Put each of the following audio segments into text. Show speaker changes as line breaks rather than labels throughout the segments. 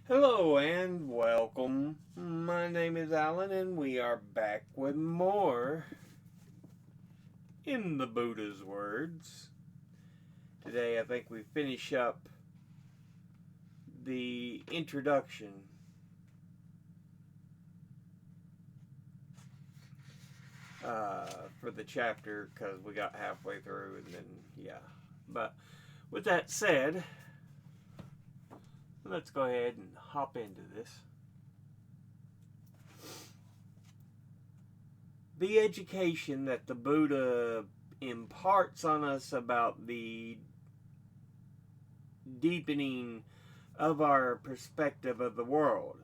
Hello and welcome. My name is Alan, and we are back with more in the Buddha's words. Today, I think we finish up the introduction for the chapter because we got halfway through, and then, yeah. But with that said, let's go ahead and hop into this. The education that the Buddha imparts on us about the deepening of our perspective of the world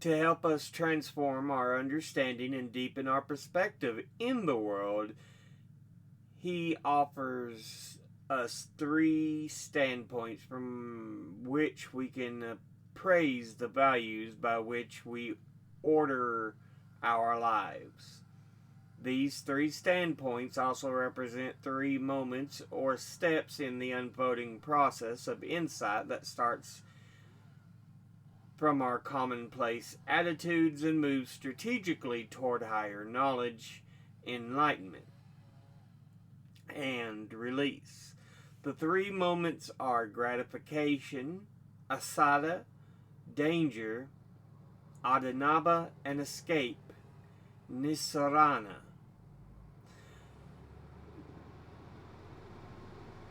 to help us transform our understanding and deepen our perspective in the world. He offers us three standpoints from which we can praise the values by which we order our lives. These three standpoints also represent three moments or steps in the unfolding process of insight that starts from our commonplace attitudes and moves strategically toward higher knowledge, enlightenment, and release. The three moments are gratification, asada, danger, adinaba, and escape, nisarana.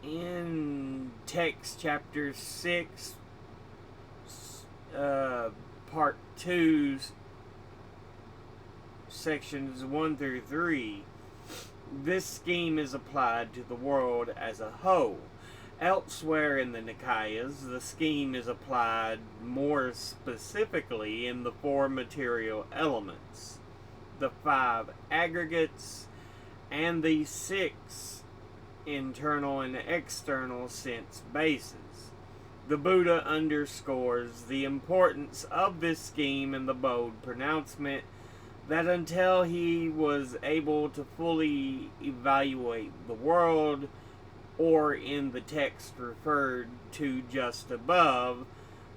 In text chapter 6, part 2, sections 1 through 3, this scheme is applied to the world as a whole. Elsewhere in the Nikayas, the scheme is applied more specifically in the four material elements, the five aggregates, and the six internal and external sense bases. The Buddha underscores the importance of this scheme in the bold pronouncement that until he was able to fully evaluate the world, or in the text referred to just above,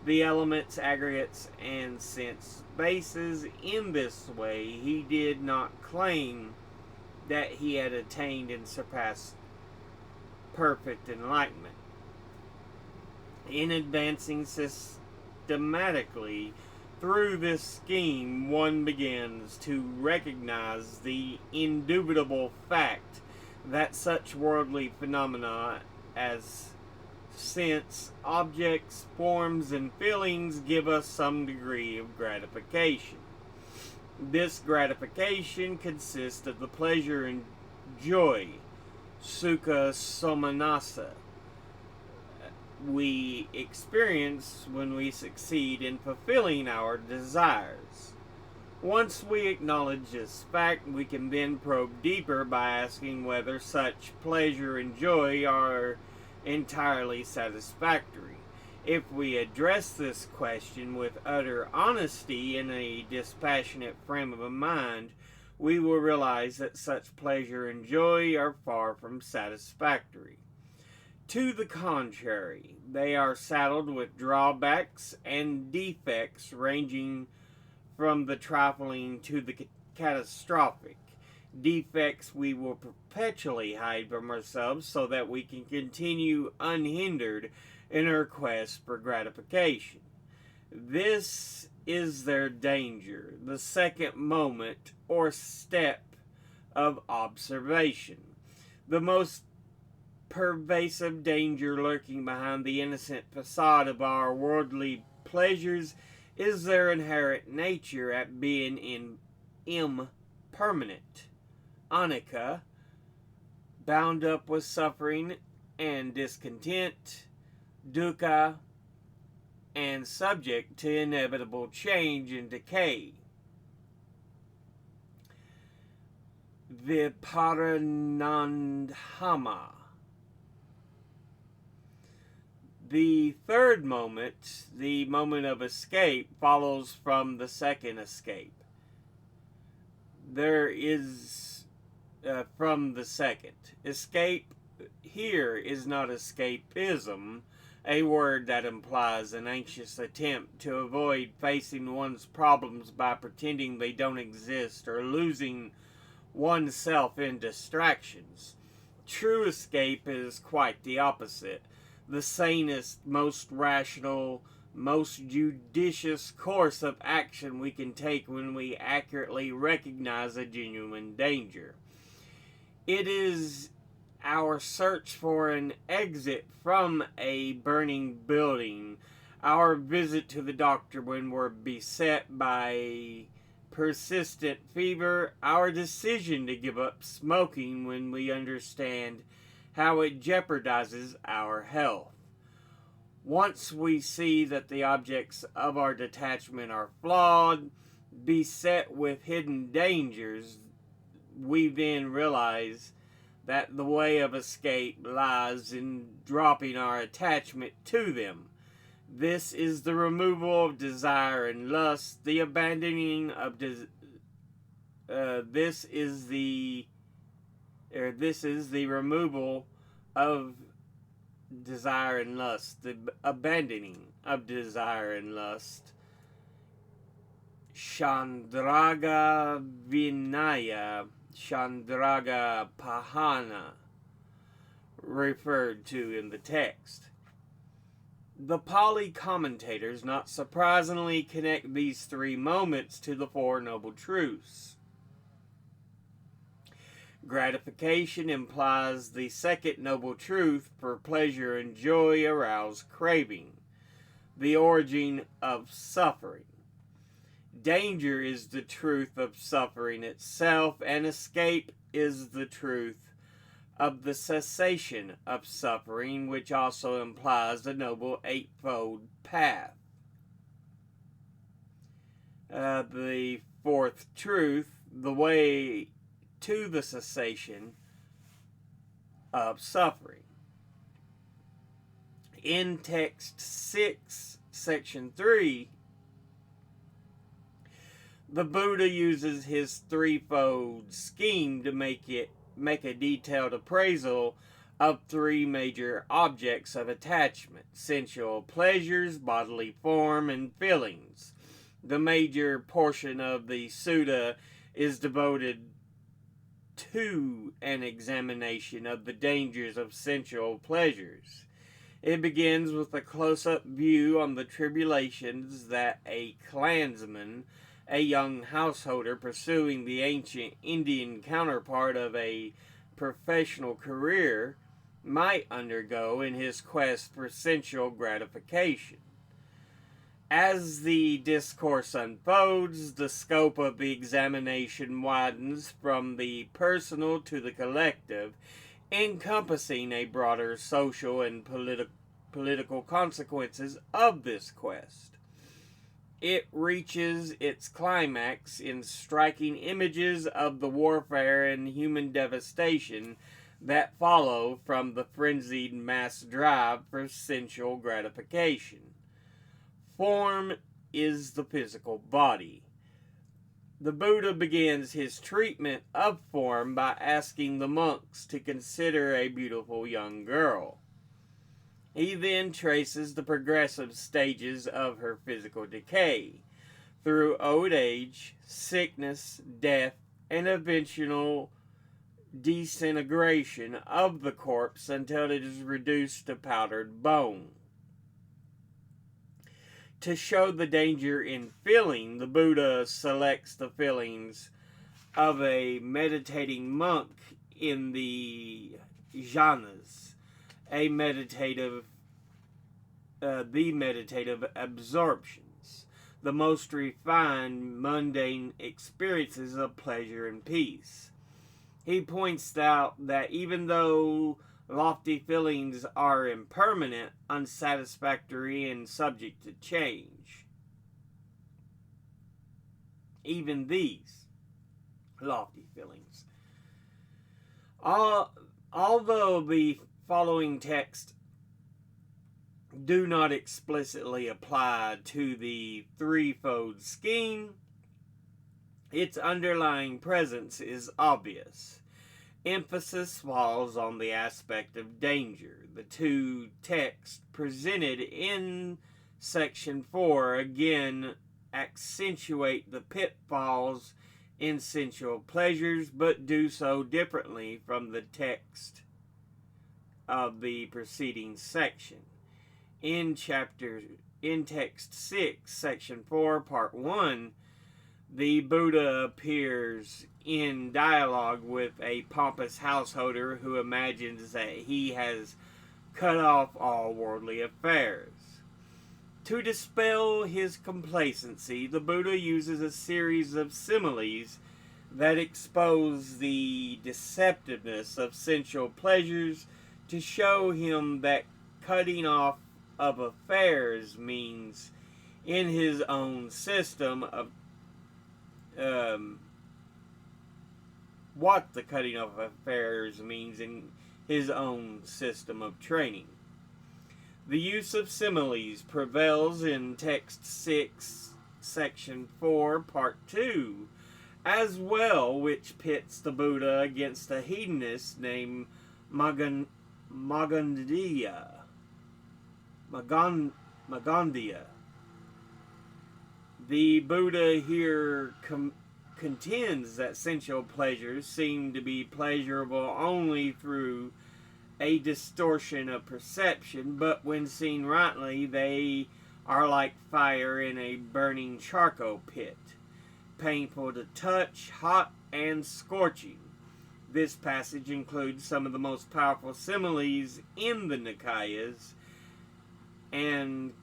the elements, aggregates, and sense bases, in this way, he did not claim that he had attained and surpassed perfect enlightenment. In advancing systematically through this scheme, one begins to recognize the indubitable fact that such worldly phenomena as sense, objects, forms, and feelings give us some degree of gratification. This gratification consists of the pleasure and joy, sukha somanasa, we experience when we succeed in fulfilling our desires. Once we acknowledge this fact, we can then probe deeper by asking whether such pleasure and joy are entirely satisfactory. If we address this question with utter honesty in a dispassionate frame of mind, we will realize that such pleasure and joy are far from satisfactory. To the contrary, they are saddled with drawbacks and defects ranging from the trifling to the catastrophic. Defects we will perpetually hide from ourselves so that we can continue unhindered in our quest for gratification. This is their danger, the second moment or step of observation. The most pervasive danger lurking behind the innocent facade of our worldly pleasures is their inherent nature at being impermanent, anicca, bound up with suffering and discontent, dukkha, and subject to inevitable change and decay. Viparinandhama. The third moment, the moment of escape, follows from the second escape. There is from the second. Escape here is not escapism, a word that implies an anxious attempt to avoid facing one's problems by pretending they don't exist or losing oneself in distractions. True escape is quite the opposite. The sanest, most rational, most judicious course of action we can take when we accurately recognize a genuine danger. It is our search for an exit from a burning building, our visit to the doctor when we're beset by persistent fever, our decision to give up smoking when we understand how it jeopardizes our health. Once we see that the objects of our detachment are flawed, beset with hidden dangers, we then realize that the way of escape lies in dropping our attachment to them. This is the removal of desire and lust, the abandoning of this is the removal of desire and lust, the abandoning of desire and lust. Chandraga Vinaya, Chandraga Pahana, referred to in the text. The Pali commentators, not surprisingly, connect these three moments to the Four Noble Truths. Gratification implies the second noble truth, for pleasure and joy arouse craving, the origin of suffering. Danger is the truth of suffering itself, and escape is the truth of the cessation of suffering, which also implies the Noble Eightfold Path. The fourth truth, the way to the cessation of suffering. In text 6, section 3, the Buddha uses his threefold scheme to make a detailed appraisal of three major objects of attachment: sensual pleasures, bodily form, and feelings. The major portion of the sutta is devoted to an examination of the dangers of sensual pleasures. It begins with a close-up view on the tribulations that a clansman, a young householder pursuing the ancient Indian counterpart of a professional career, might undergo in his quest for sensual gratification. As the discourse unfolds, the scope of the examination widens from the personal to the collective, encompassing a broader social and political consequences of this quest. It reaches its climax in striking images of the warfare and human devastation that follow from the frenzied mass drive for sensual gratification. Form is the physical body. The Buddha begins his treatment of form by asking the monks to consider a beautiful young girl. He then traces the progressive stages of her physical decay, through old age, sickness, death, and eventual disintegration of the corpse until it is reduced to powdered bone. To show the danger in feeling, the Buddha selects the feelings of a meditating monk in the jhanas, the meditative absorptions, the most refined, mundane experiences of pleasure and peace. He points out that even though lofty feelings are impermanent, unsatisfactory, and subject to change, even these lofty feelings, although the following text do not explicitly apply to the threefold scheme, its underlying presence is obvious. Emphasis falls on the aspect of danger, the two texts presented in section 4 again accentuate the pitfalls in sensual pleasures, but do so differently from the text of the preceding section. In text 6, section 4, part 1, the Buddha appears in dialogue with a pompous householder who imagines that he has cut off all worldly affairs. To dispel his complacency, the Buddha uses a series of similes that expose the deceptiveness of sensual pleasures to show him that cutting off of affairs means, in his own system of what the cutting off of affairs means in his own system of training. The use of similes prevails in text 6, section 4, part 2, as well, which pits the Buddha against a hedonist named Magandiya. The Buddha here contends that sensual pleasures seem to be pleasurable only through a distortion of perception, but when seen rightly, they are like fire in a burning charcoal pit, painful to touch, hot, and scorching. This passage includes some of the most powerful similes in the Nikayas, and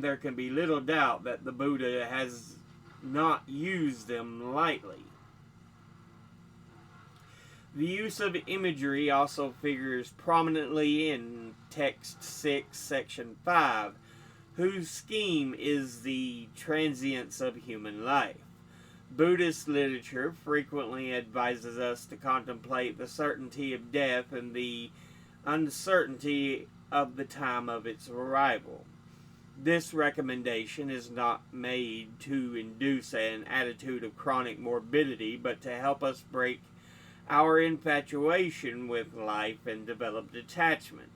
there can be little doubt that the Buddha has not used them lightly. The use of imagery also figures prominently in text 6, section 5, whose scheme is the transience of human life. Buddhist literature frequently advises us to contemplate the certainty of death and the uncertainty of the time of its arrival. This recommendation is not made to induce an attitude of chronic morbidity, but to help us break our infatuation with life and develop detachment.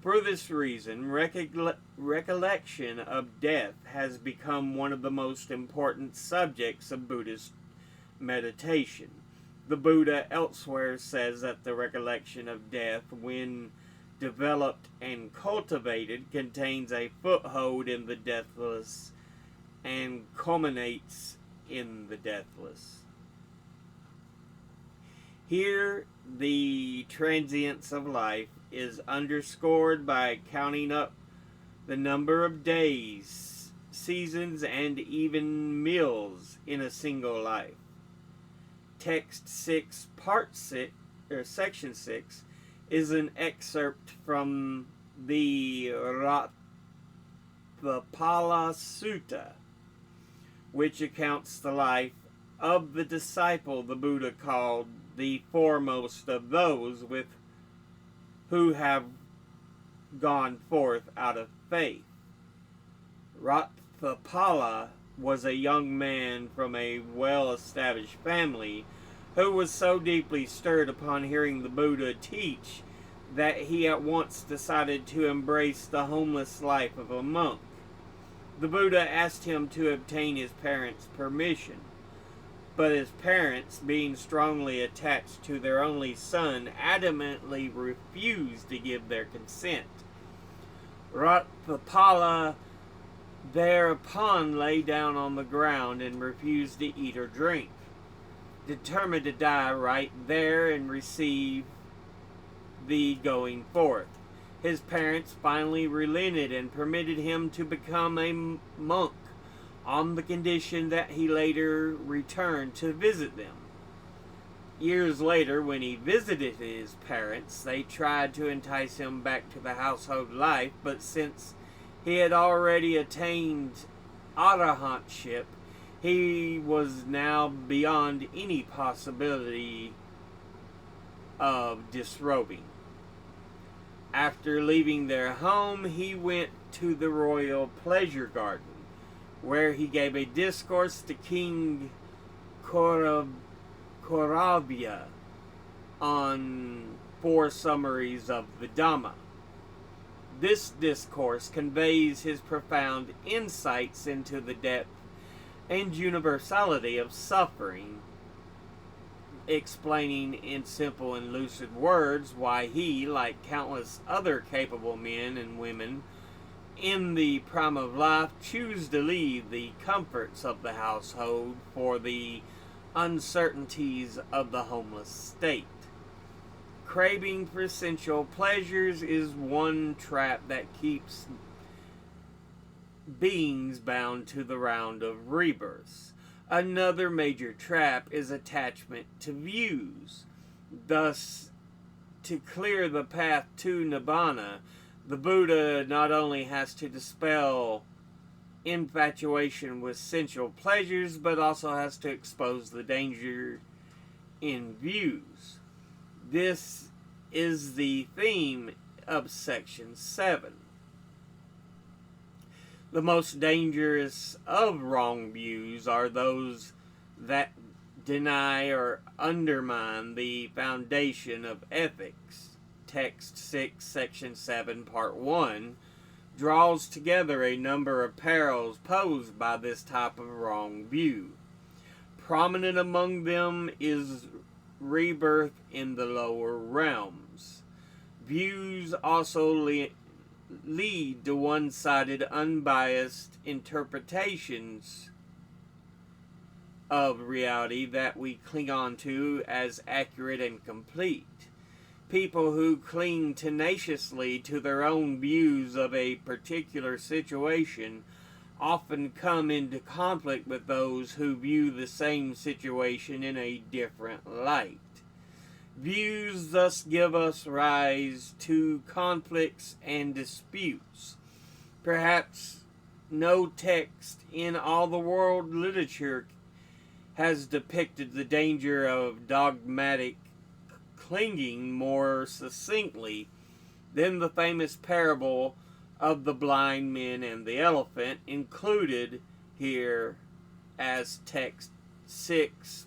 For this reason, recollection of death has become one of the most important subjects of Buddhist meditation. The Buddha elsewhere says that the recollection of death, when developed and cultivated, contains a foothold in the deathless and culminates in the deathless. Here, the transience of life is underscored by counting up the number of days, seasons, and even meals in a single life. Text 6, part 6, or section 6, is an excerpt from the Ratthapala Sutta, which accounts the life of the disciple the Buddha called the foremost of those with who have gone forth out of faith. Ratthapala was a young man from a well-established family who was so deeply stirred upon hearing the Buddha teach that he at once decided to embrace the homeless life of a monk. The Buddha asked him to obtain his parents' permission, but his parents, being strongly attached to their only son, adamantly refused to give their consent. Ratthapala thereupon lay down on the ground and refused to eat or drink, determined to die right there and receive the going forth. His parents finally relented and permitted him to become a monk, on the condition that he later returned to visit them. Years later, when he visited his parents, they tried to entice him back to the household life, but since he had already attained arahantship, he was now beyond any possibility of disrobing. After leaving their home, he went to the royal pleasure garden, where he gave a discourse to King Koravya on 4 summaries of the Dhamma. This discourse conveys his profound insights into the depth and universality of suffering, explaining in simple and lucid words why he, like countless other capable men and women in the prime of life, choose to leave the comforts of the household for the uncertainties of the homeless state. Craving for sensual pleasures is one trap that keeps beings bound to the round of rebirths. Another major trap is attachment to views. Thus, to clear the path to Nibbana, the Buddha not only has to dispel infatuation with sensual pleasures, but also has to expose the danger in views. This is the theme of section 7. The most dangerous of wrong views are those that deny or undermine the foundation of ethics. Text 6, section 7, part 1 draws together a number of perils posed by this type of wrong view. Prominent among them is rebirth in the lower realms. Views also lead to one-sided, unbiased interpretations of reality that we cling on to as accurate and complete. People who cling tenaciously to their own views of a particular situation often come into conflict with those who view the same situation in a different light. Views thus give us rise to conflicts and disputes. Perhaps no text in all the world literature has depicted the danger of dogmatic clinging more succinctly than the famous parable of the blind men and the elephant, included here as text 6,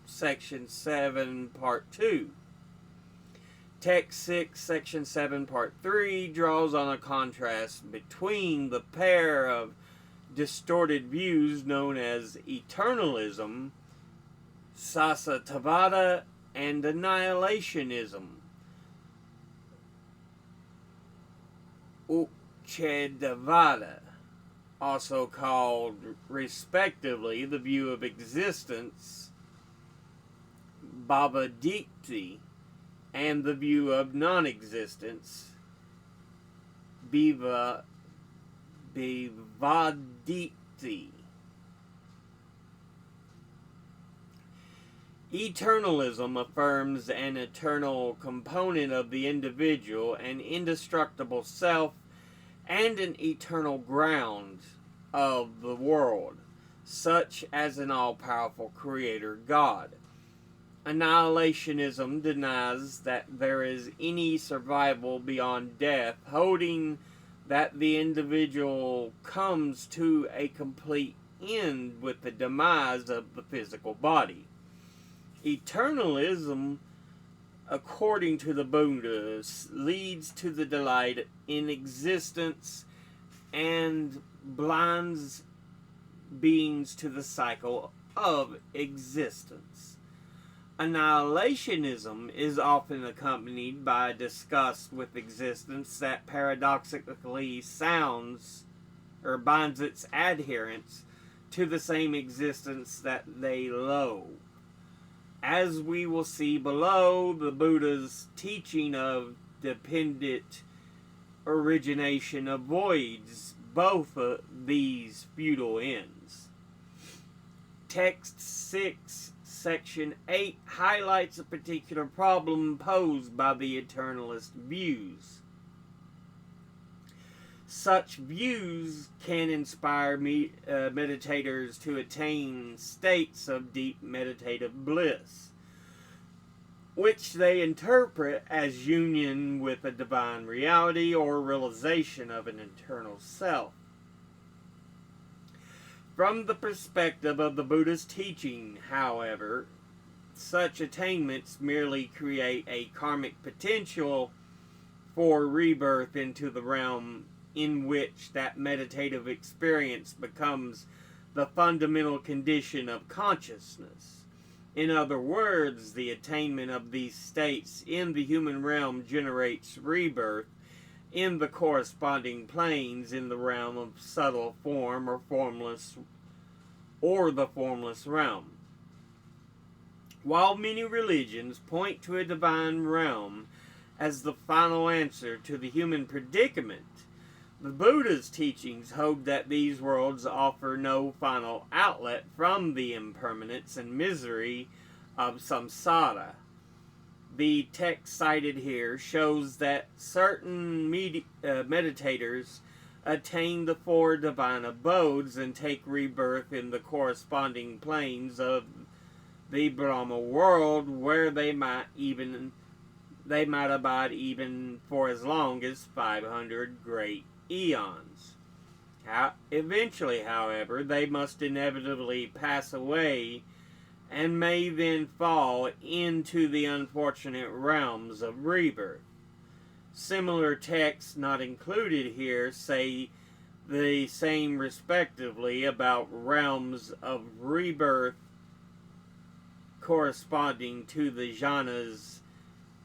section 7, part 2. Text 6, section 7, part 3 draws on a contrast between the pair of distorted views known as eternalism, Sasatavada, and annihilationism, Uchedavada, also called respectively the view of existence, Bhavadikti, and the view of non-existence, Bhivadikti. Eternalism affirms an eternal component of the individual, an indestructible self, and an eternal ground of the world, such as an all-powerful creator God. Annihilationism denies that there is any survival beyond death, holding that the individual comes to a complete end with the demise of the physical body. Eternalism, according to the Buddha, leads to the delight in existence and blinds beings to the cycle of existence. Annihilationism is often accompanied by a disgust with existence that paradoxically sounds or binds its adherents to the same existence that they loathe. As we will see below, the Buddha's teaching of dependent origination avoids both of these futile ends. Text 6, section 8 highlights a particular problem posed by the eternalist views. Such views can inspire meditators to attain states of deep meditative bliss, which they interpret as union with a divine reality or realization of an eternal self. From the perspective of the Buddha's teaching, however, such attainments merely create a karmic potential for rebirth into the realm in which that meditative experience becomes the fundamental condition of consciousness. In other words, the attainment of these states in the human realm generates rebirth in the corresponding planes in the realm of subtle form or formless, or the formless realm. While many religions point to a divine realm as the final answer to the human predicament, the Buddha's teachings hold that these worlds offer no final outlet from the impermanence and misery of samsara. The text cited here shows that certain meditators attain the four divine abodes and take rebirth in the corresponding planes of the Brahma world, where they might abide even for as long as 500 great eons. Eventually, however, they must inevitably pass away and may then fall into the unfortunate realms of rebirth. Similar texts not included here say the same respectively about realms of rebirth corresponding to the jhanas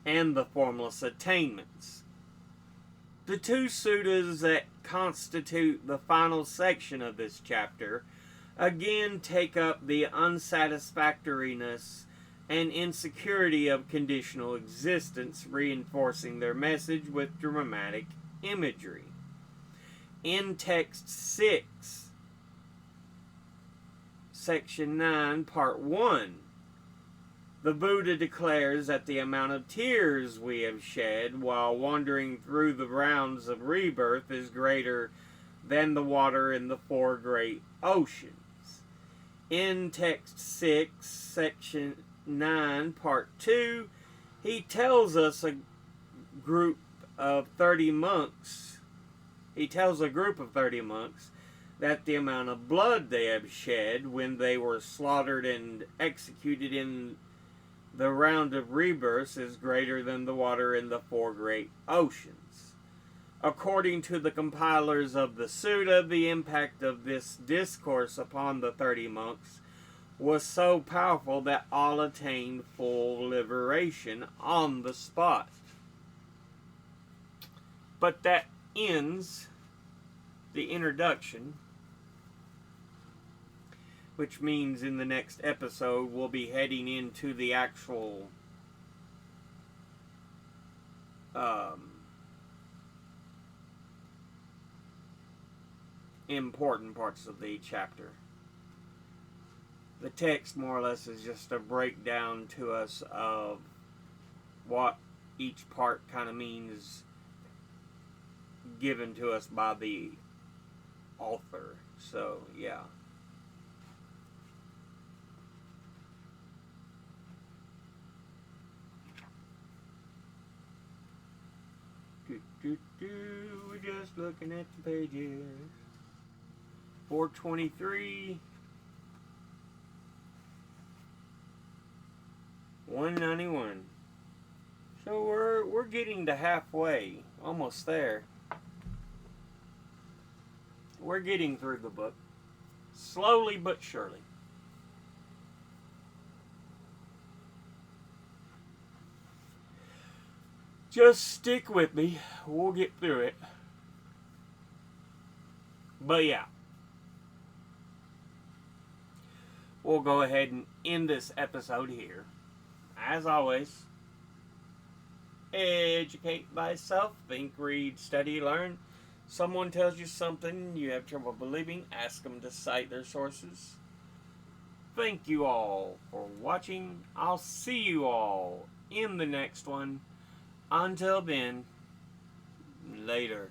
and the formless attainments. The two suttas that constitute the final section of this chapter again take up the unsatisfactoriness and insecurity of conditional existence, reinforcing their message with dramatic imagery. In text 6, section 9, part 1, the Buddha declares that the amount of tears we have shed while wandering through the rounds of rebirth is greater than the water in the four great oceans. In text 6, section 9, part 2, he tells us a group of 30 monks that the amount of blood they have shed when they were slaughtered and executed in the round of rebirths is greater than the water in the four great oceans. According to the compilers of the sutta, the impact of this discourse upon the 30 monks was so powerful that all attained full liberation on the spot. But that ends the introduction, which means in the next episode we'll be heading into the actual important parts of the chapter. The text more or less is just a breakdown to us of what each part kind of means, given to us by the author. So yeah. We're just looking at the pages. 423, 191. So we're getting to halfway, almost there. We're getting through the book, slowly but surely. Just stick with me. We'll get through it. But yeah. We'll go ahead and end this episode here. As always, educate thyself. Think, read, study, learn. Someone tells you something you have trouble believing, ask them to cite their sources. Thank you all for watching. I'll see you all in the next one. Until then, later.